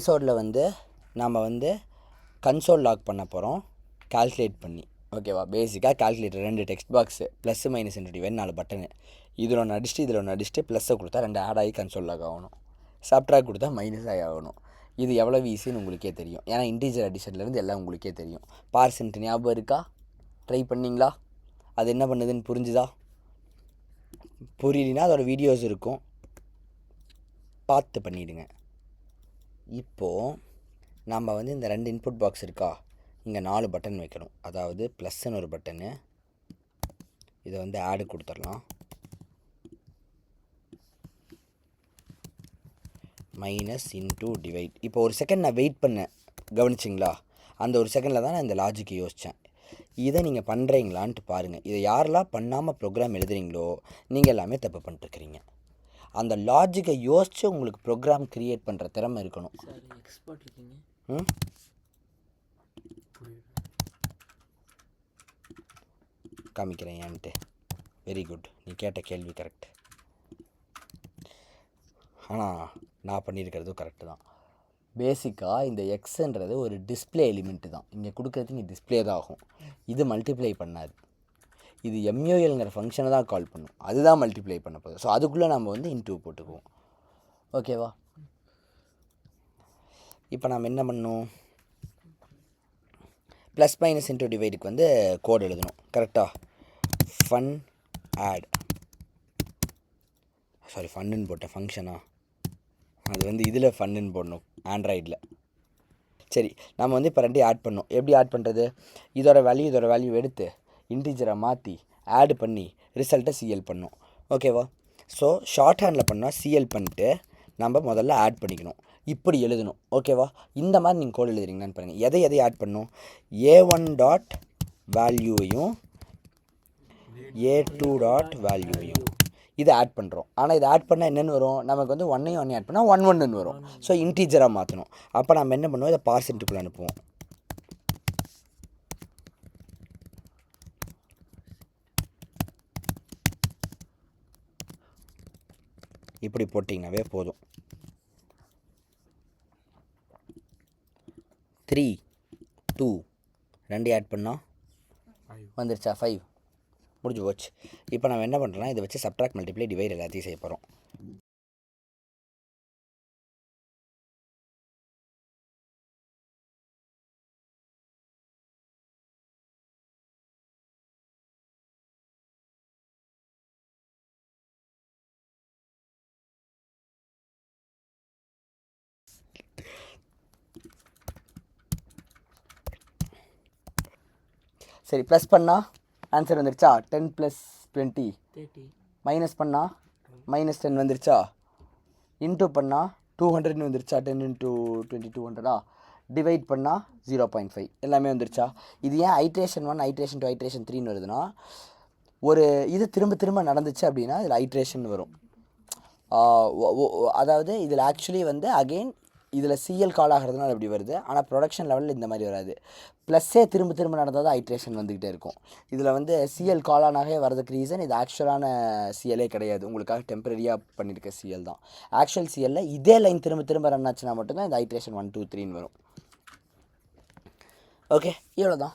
எபிசோடில் வந்து நம்ம வந்து கன்சோல் லாக் பண்ண போகிறோம் கால்குலேட் பண்ணி. ஓகேவா? பேசிக்காக calculator 2 text box plus minus divide 4 button. இதில் ஒன்று அடிச்சுட்டு ப்ளஸ்ஸை கொடுத்தா 2 ஆட் ஆகி கன்சோல் லாக் ஆகணும். சப்ட்ராக்ட் கொடுத்தா மைனஸ் ஆகி ஆகணும். இது எவ்வளோ ஈஸின்னு உங்களுக்கே தெரியும். ஏன்னா இன்டீஜர் அடிஷன்லேருந்து எல்லாம் உங்களுக்கே தெரியும். பார்சன்ட் ஞாபகம் இருக்கா? ட்ரை பண்ணிங்களா? அது என்ன பண்ணுதுன்னு புரிஞ்சுதா? புரியலனா அதோட வீடியோஸ் இருக்கும், பார்த்து பண்ணிவிடுங்க. இப்போது நம்ம வந்து இந்த 2 இன்புட் பாக்ஸ் இருக்கா, இங்கே 4 பட்டன் வைக்கணும். அதாவது ப்ளஸ்ன்னு ஒரு பட்டனு, இதை வந்து ஆடு கொடுத்துடலாம், மைனஸ் இன்டூ டிவைட். இப்போ ஒரு செகண்ட் நான் வெயிட் பண்ணேன், கவனிச்சிங்களா? அந்த ஒரு செகண்டில் தான் நான் இந்த லாஜிக்கை யோசித்தேன். இதை நீங்கள் பண்ணுறீங்களான்ட்டு பாருங்கள். இதை யாரெல்லாம் பண்ணாமல் ப்ரோக்ராம் எழுதுறீங்களோ நீங்கள் எல்லாமே தப்பு பண்ணிட்டுருக்கிறீங்க. அந்த லாஜிக்கை யோசித்து உங்களுக்கு ப்ரோக்ராம் க்ரியேட் பண்ணுற திறமை இருக்கணும். காமிக்கிறேன் ஏன்ட்டு. வெரி குட், நீ கேட்ட கேள்வி கரெக்ட். ஆனால் நான் பண்ணியிருக்கிறதும் கரெக்டு தான். பேசிக்காக இந்த எக்ஸுன்றது ஒரு டிஸ்பிளே எலிமெண்ட்டு தான். இங்கே கொடுக்குறது இங்கே டிஸ்பிளே தான் ஆகும். இது மல்டிப்ளை பண்ணாது. இது எம்யூஎல்ங்கிற ஃபங்க்ஷனை தான் கால் பண்ணும். அதுதான் மல்டிப்ளை பண்ண போகுது. ஸோ அதுக்குள்ளே நம்ம வந்து இன்டூ போட்டுக்குவோம். ஓகேவா? இப்போ நம்ம என்ன பண்ணணும், ப்ளஸ் மைனஸ் இன்டூ டிவைடுக்கு வந்து கோட் எழுதணும். கரெக்டாக? ஃபன் ஆட், சாரி ஃபன்னுன்னு போட்டேன், ஃபங்க்ஷனா அது வந்து இதில் ஃபன்னுன்னு போடணும், ஆண்ட்ராய்டில். சரி, நம்ம வந்து இப்போ 2 ஆட் பண்ணோம். எப்படி ஆட் பண்ணுறது? இதோட வேல்யூ எடுத்து இன்டீஜரை மாற்றி ஆட் பண்ணி ரிசல்ட்டை சிஎல் பண்ணோம். ஓகேவா? ஸோ ஷார்ட் ஹேண்டில் பண்ணால் சிஎல் பண்ணிட்டு நம்ம முதல்ல ஆட் பண்ணிக்கணும். இப்படி எழுதணும். ஓகேவா? இந்த மாதிரி நீங்கள் கோட் எழுதுறீங்கன்னு பாருங்கள். எதை ஆட் பண்ணணும்? A1 டாட் வேல்யூவையும் A2 டாட் வேல்யூவையும் இதை ஆட் பண்ணுறோம். ஆனால் இதை ஆட் பண்ணால் என்னென்னு வரும்? நமக்கு வந்து 1 ஆட் பண்ணால் 1 வரும். ஸோ இன்டீஜராக மாற்றணும். அப்போ நம்ம என்ன பண்ணுவோம்? இதை பார்சென்ட்டுக்குள்ளே அனுப்புவோம். இப்படி போட்டிங்கனாவே போதும். 3 2 2 ஆட் பண்ணால் வந்துருச்சா? 5 முடிஞ்சு போச்சு. இப்போ நம்ம என்ன பண்ணுறோம்னா இதை வச்சு சப்ட்ராக்ட், மல்டிப்ளை, டிவைட் எல்லாத்தையும் செய்ய போகிறோம். சரி, ப்ளஸ் பண்ணால் ஆன்சர் வந்துருச்சா? 10 + 20 30. மைனஸ் பண்ணால் -10 வந்துருச்சா? இன்டூ பண்ணால் 200 வந்துருச்சா? 10 × 20 200. டிவைட் பண்ணால் 0.5 எல்லாமே வந்துருச்சா? இது ஏன் ஐட்ரேஷன் 1 ஐட்ரேஷன் 2 ஐட்ரேஷன் 3ன்னு வருதுன்னா, ஒரு இது திரும்ப நடந்துச்சு அப்படின்னா இதில் ஐட்ரேஷன் வரும். அதாவது இதில் ஆக்சுவலி வந்து அகெயின் இதில் சிஎல் கால் ஆகிறதுனால அப்படி வருது. ஆனால் ப்ரொடக்ஷன் லெவலில் இந்த மாதிரி வராது. ப்ளஸ்ஸே திரும்ப நடந்தால் தான் ஐட்ரேஷன் வந்துக்கிட்டே இருக்கும். இதில் வந்து சிஎல் கால் ஆனாகவே வரதுக்கு ரீசன் இது ஆக்சுவலான சிஎல்லே கிடையாது, உங்களுக்காக டெம்பரரியாக பண்ணியிருக்க சிஎல் தான். ஆக்சுவல் சிஎல்லில் இதே லைன் திரும்ப ரன் ஆச்சுன்னா மட்டும்தான் இந்த ஐட்ரேஷன் 1 2 3ன்னு வரும். ஓகே, இவ்வளோ தான்.